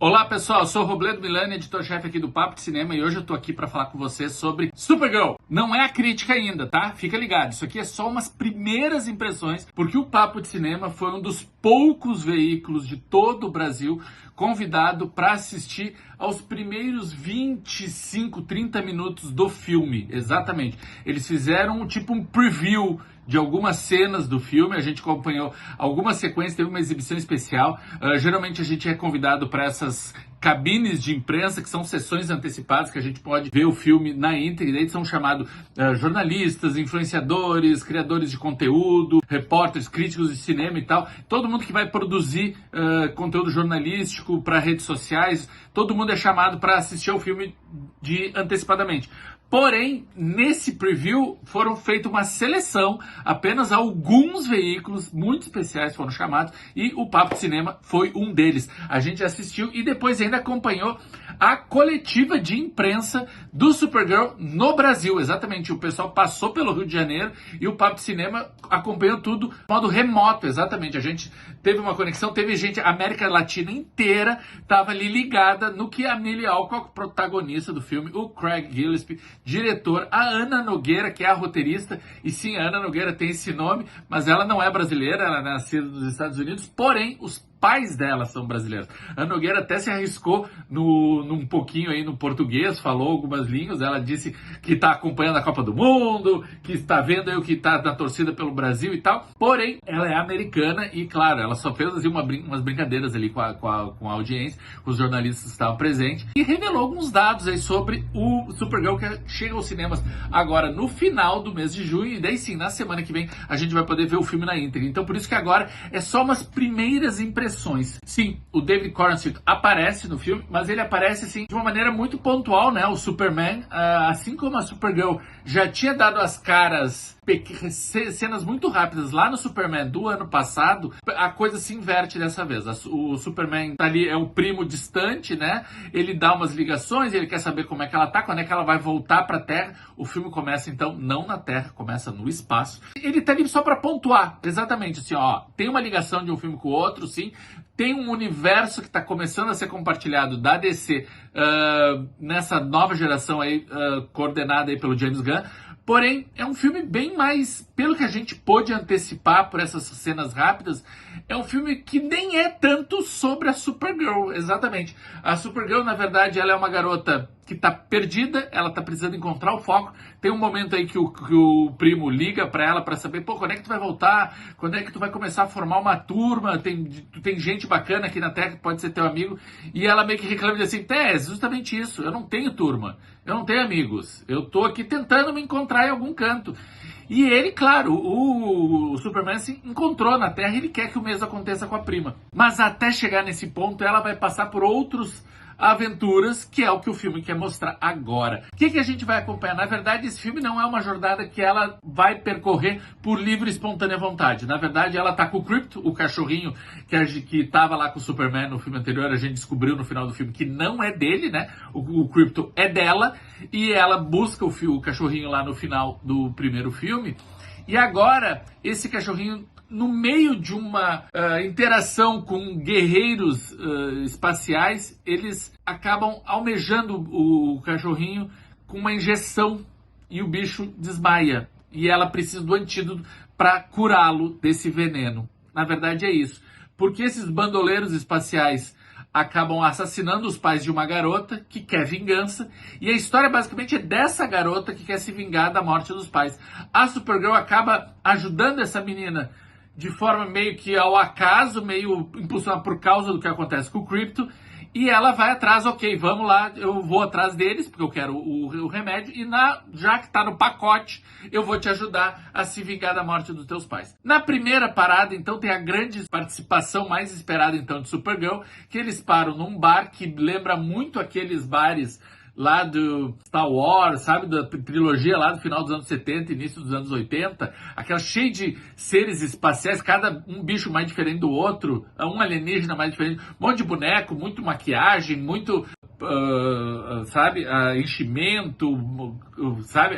Olá pessoal, eu sou o Robledo Milani, editor-chefe aqui do Papo de Cinema, e hoje eu tô aqui para falar com vocês sobre Supergirl. Não é a crítica ainda, tá? Fica ligado, isso aqui é só umas primeiras impressões, porque o Papo de Cinema foi um dos poucos veículos de todo o Brasil convidado para assistir aos primeiros 25, 30 minutos do filme, exatamente. Eles fizeram tipo um preview de algumas cenas do filme, a gente acompanhou algumas sequências, teve uma exibição especial. Geralmente a gente é convidado para essas cabines de imprensa, que são sessões antecipadas, que a gente pode ver o filme na íntegra, e daí são chamados jornalistas, influenciadores, criadores de conteúdo, repórteres, críticos de cinema e tal. Todo mundo que vai produzir conteúdo jornalístico para redes sociais, todo mundo é chamado para assistir ao filme antecipadamente. Porém, nesse preview foram feita uma seleção, apenas alguns veículos muito especiais foram chamados e o Papo de Cinema foi um deles. A gente assistiu e depois ainda acompanhou a coletiva de imprensa do Supergirl no Brasil. Exatamente, o pessoal passou pelo Rio de Janeiro e o Papo de Cinema acompanhou tudo de modo remoto, exatamente. A gente teve uma conexão, teve gente, a América Latina inteira estava ali ligada no que a Millie Alcock, protagonista do filme, o Craig Gillespie, diretor, a Ana Nogueira, que é a roteirista, e sim, a Ana Nogueira tem esse nome, mas ela não é brasileira, ela é nascida nos Estados Unidos, porém, os pais dela são brasileiros. A Nogueira até se arriscou num pouquinho aí no português, falou algumas línguas, ela disse que está acompanhando a Copa do Mundo, que está vendo aí o que está na torcida pelo Brasil e tal, porém, ela é americana e, claro, ela só fez assim, umas brincadeiras ali com a audiência, com os jornalistas que estavam presentes, e revelou alguns dados aí sobre o Supergirl, que chega aos cinemas agora no final do mês de junho, e daí sim, na semana que vem, a gente vai poder ver o filme na íntegra. Então, por isso que agora é só umas primeiras impressões. Sim, o David Corenswet aparece no filme, mas ele aparece assim de uma maneira muito pontual, né? O Superman, assim como a Supergirl já tinha dado as caras, cenas muito rápidas lá no Superman do ano passado, a coisa se inverte dessa vez. O Superman tá ali, é o primo distante, né? Ele dá umas ligações, ele quer saber como é que ela tá, quando é que ela vai voltar pra Terra. O filme começa então não na Terra, começa no espaço. Ele tá ali só pra pontuar, exatamente assim, ó, tem uma ligação de um filme com o outro, sim. Tem um universo que está começando a ser compartilhado da DC nessa nova geração aí, coordenada aí pelo James Gunn. Porém, é um filme bem mais, pelo que a gente pôde antecipar por essas cenas rápidas, é um filme que nem é tanto sobre a Supergirl, exatamente. A Supergirl, na verdade, ela é uma garota que tá perdida, ela tá precisando encontrar o foco. Tem um momento aí que o primo liga pra ela pra saber, pô, quando é que tu vai voltar? Quando é que tu vai começar a formar uma turma? Tem gente bacana aqui na Terra que pode ser teu amigo. E ela meio que reclama e diz assim, é justamente isso, eu não tenho turma, eu não tenho amigos, eu tô aqui tentando me encontrar em algum canto. E ele, claro, o Superman se encontrou na Terra e ele quer que o mesmo aconteça com a prima. Mas até chegar nesse ponto, ela vai passar por outros aventuras, que é o que o filme quer mostrar agora. O que a gente vai acompanhar? Na verdade, esse filme não é uma jornada que ela vai percorrer por livre e espontânea vontade. Na verdade, ela tá com o Krypto, o cachorrinho que tava lá com o Superman no filme anterior. A gente descobriu no final do filme que não é dele, né? O Krypto é dela, e ela busca o cachorrinho lá no final do primeiro filme. E agora, esse cachorrinho, no meio de uma interação com guerreiros espaciais, eles acabam almejando o cachorrinho com uma injeção e o bicho desmaia. E ela precisa do antídoto para curá-lo desse veneno. Na verdade é isso. Porque esses bandoleiros espaciais acabam assassinando os pais de uma garota que quer vingança, e a história basicamente é dessa garota que quer se vingar da morte dos pais. A Supergirl acaba ajudando essa menina de forma meio que ao acaso, meio impulsionada por causa do que acontece com o Krypto, e ela vai atrás, ok, vamos lá, eu vou atrás deles, porque eu quero o remédio, e já que tá no pacote, eu vou te ajudar a se vingar da morte dos teus pais. Na primeira parada, então, tem a grande participação mais esperada, então, de Supergirl, que eles param num bar que lembra muito aqueles bares lá do Star Wars, sabe, da trilogia lá do final dos anos 70, início dos anos 80, aquela cheia de seres espaciais, cada um bicho mais diferente do outro, um alienígena mais diferente, um monte de boneco, muito maquiagem, muito sabe, enchimento, sabe,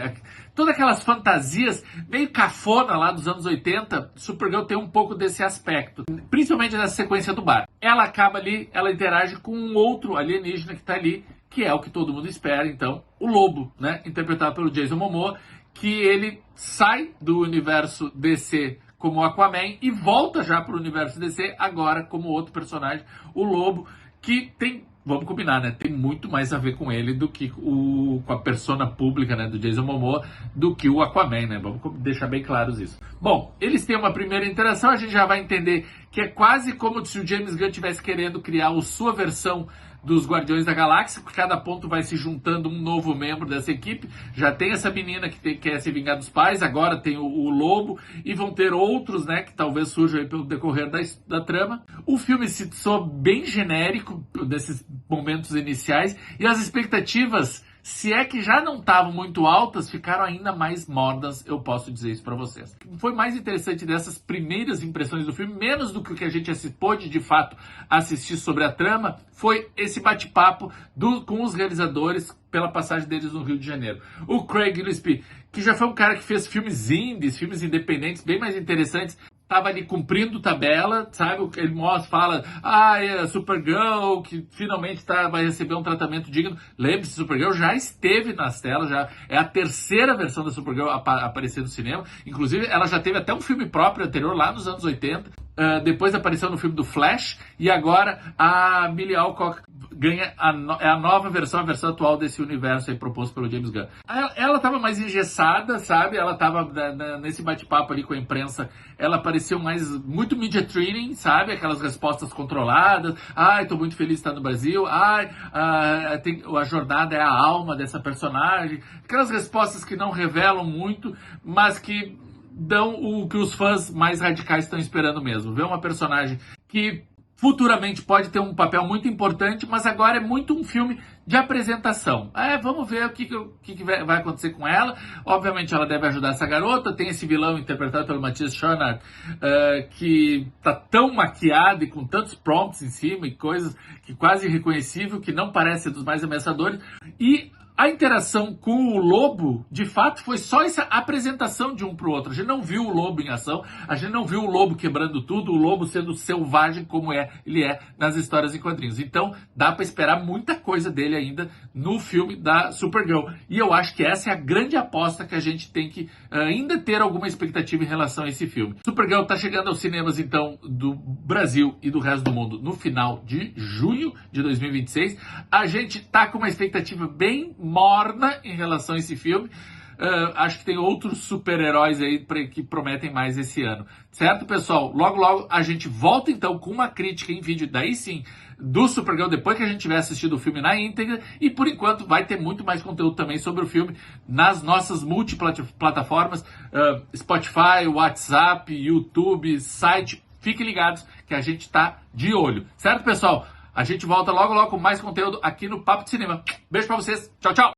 todas aquelas fantasias meio cafona lá dos anos 80, Supergirl tem um pouco desse aspecto, principalmente nessa sequência do bar. Ela acaba ali, ela interage com um outro alienígena que tá ali, que é o que todo mundo espera, então, o Lobo, né, interpretado pelo Jason Momoa, que ele sai do universo DC como Aquaman e volta já para o universo DC agora como outro personagem, o Lobo, que tem, vamos combinar, né, tem muito mais a ver com ele do que com a persona pública, né, do Jason Momoa, do que o Aquaman, né, vamos deixar bem claros isso. Bom, eles têm uma primeira interação, a gente já vai entender que é quase como se o James Gunn estivesse querendo criar a sua versão dos Guardiões da Galáxia, porque cada ponto vai se juntando um novo membro dessa equipe. Já tem essa menina que quer se vingar dos pais, agora tem o Lobo, e vão ter outros, né, que talvez surjam aí pelo decorrer da trama. O filme se soa bem genérico desses momentos iniciais, e as expectativas, se é que já não estavam muito altas, ficaram ainda mais mornas, eu posso dizer isso pra vocês. O que foi mais interessante dessas primeiras impressões do filme, menos do que a gente pôde de fato assistir sobre a trama, foi esse bate-papo com os realizadores pela passagem deles no Rio de Janeiro. O Craig Gillespie, que já foi um cara que fez filmes indies, filmes independentes bem mais interessantes, tava ali cumprindo tabela, sabe? Ele fala, é a Supergirl que finalmente vai receber um tratamento digno. Lembre-se, Supergirl já esteve nas telas, já é a terceira versão da Supergirl aparecer no cinema. Inclusive, ela já teve até um filme próprio anterior, lá nos anos 80. Depois apareceu no filme do Flash, e agora a Millie Alcock ganha a nova versão, a versão atual desse universo aí proposto pelo James Gunn. Ela estava mais engessada, sabe? Ela estava nesse bate-papo ali com a imprensa, ela pareceu muito media training, sabe? Aquelas respostas controladas. Tô muito feliz de estar no Brasil. A jornada é a alma dessa personagem. Aquelas respostas que não revelam muito, mas que dão o que os fãs mais radicais estão esperando mesmo. Ver uma personagem que futuramente pode ter um papel muito importante, mas agora é muito um filme de apresentação. Vamos ver o que vai acontecer com ela. Obviamente ela deve ajudar essa garota. Tem esse vilão interpretado pelo Matthias Schoenaerts, que tá tão maquiado e com tantos prompts em cima e coisas que quase irreconhecível, que não parece ser dos mais ameaçadores. E a interação com o Lobo, de fato, foi só essa apresentação de um pro outro. A gente não viu o Lobo em ação, a gente não viu o Lobo quebrando tudo, o Lobo sendo selvagem como ele é nas histórias em quadrinhos. Então, dá pra esperar muita coisa dele ainda no filme da Supergirl. E eu acho que essa é a grande aposta que a gente tem que ainda ter alguma expectativa em relação a esse filme. Supergirl tá chegando aos cinemas, então, do Brasil e do resto do mundo no final de junho de 2026. A gente tá com uma expectativa bem morna em relação a esse filme. Acho que tem outros super-heróis aí que prometem mais esse ano. Certo, pessoal? Logo, logo a gente volta então com uma crítica em vídeo, daí sim, do Supergirl, depois que a gente tiver assistido o filme na íntegra. E por enquanto vai ter muito mais conteúdo também sobre o filme nas nossas multiplataformas, Spotify, WhatsApp, YouTube, site. Fiquem ligados que a gente tá de olho. Certo, pessoal? A gente volta logo, logo com mais conteúdo aqui no Papo de Cinema. Beijo pra vocês. Tchau, tchau.